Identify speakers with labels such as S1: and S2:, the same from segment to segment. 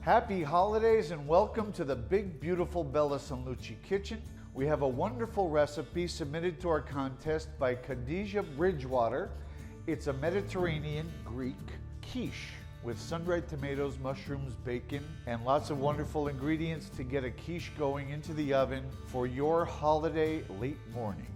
S1: Happy holidays and welcome to the big, beautiful Bella San Luci kitchen. We have a wonderful recipe submitted to our contest by Kadija Bridgewater. It's a Mediterranean Greek quiche with sun-dried tomatoes, mushrooms, bacon, and lots of wonderful ingredients to get a quiche going into the oven for your holiday late morning.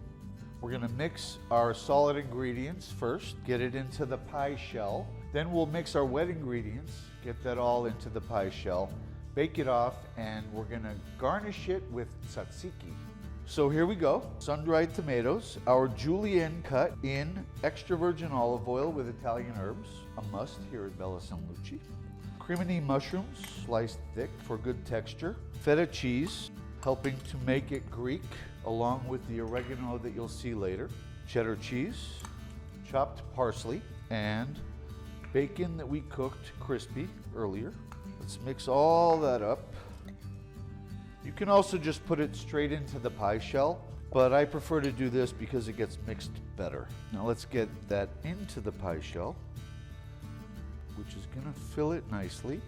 S1: We're gonna mix our solid ingredients first, get it into the pie shell. Then we'll mix our wet ingredients, get that all into the pie shell, bake it off, and we're gonna garnish it with tzatziki. So here we go. Sun-dried tomatoes, our julienne cut in extra virgin olive oil with Italian herbs, a must here at Bella San Luci. Cremini mushrooms, sliced thick for good texture. Feta cheese, helping to make it Greek, along with the oregano that you'll see later. Cheddar cheese, chopped parsley, and bacon that we cooked crispy earlier. Let's mix all that up. You can also just put it straight into the pie shell, but I prefer to do this because it gets mixed better. Now let's get that into the pie shell, which is gonna fill it nicely.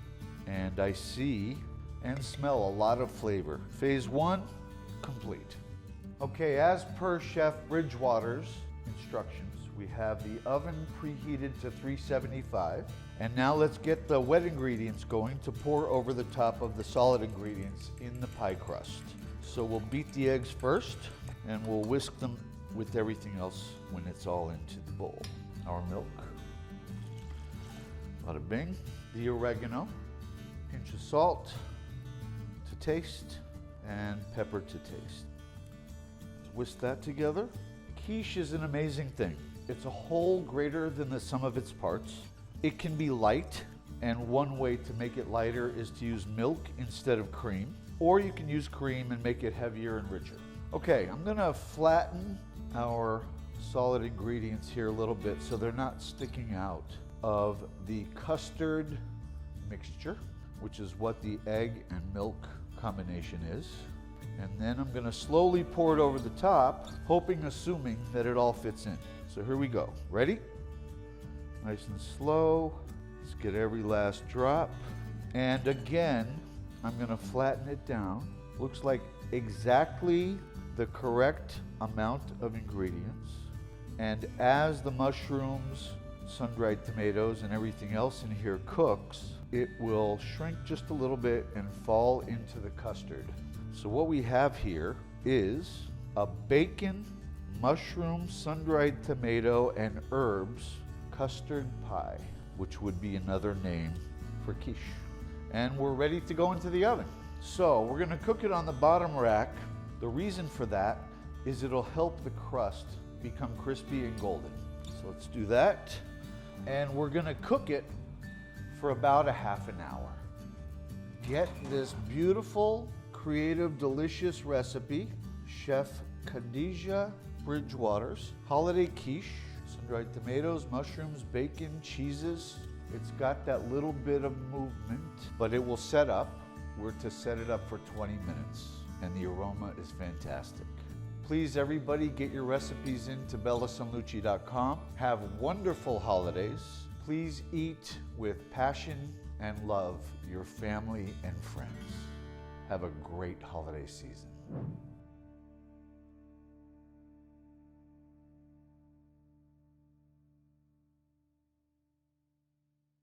S1: And I see and smell a lot of flavor. Phase one, complete. Okay, as per Chef Bridgewater's instructions, we have the oven preheated to 375. And now let's get the wet ingredients going to pour over the top of the solid ingredients in the pie crust. So we'll beat the eggs first and we'll whisk them with everything else when it's all into the bowl. Our milk, bada bing, the oregano, pinch of salt to taste, and pepper to taste. Whisk that together. Quiche is an amazing thing. It's a whole greater than the sum of its parts. It can be light, and one way to make it lighter is to use milk instead of cream, or you can use cream and make it heavier and richer. Okay, I'm gonna flatten our solid ingredients here a little bit so they're not sticking out of the custard mixture, which is what the egg and milk combination is. And then I'm gonna slowly pour it over the top, assuming that it all fits in. So here we go. Ready? Nice and slow. Let's get every last drop. And again, I'm gonna flatten it down. Looks like exactly the correct amount of ingredients. And as the mushrooms, sun-dried tomatoes, and everything else in here cooks, it will shrink just a little bit and fall into the custard. So what we have here is a bacon, mushroom, sun-dried tomato, and herbs custard pie, which would be another name for quiche. And we're ready to go into the oven. So we're gonna cook it on the bottom rack. The reason for that is it'll help the crust become crispy and golden. So let's do that. And we're gonna cook it for about a half an hour. Get this beautiful, creative, delicious recipe, Chef Kadija Bridgewater's holiday quiche, sun-dried tomatoes, mushrooms, bacon, cheeses. It's got that little bit of movement, but it will set up. We're to set it up for 20 minutes, and the aroma is fantastic. Please, everybody, get your recipes into bellasanluci.com. Have wonderful holidays. Please eat with passion and love your family and friends. Have a great holiday season.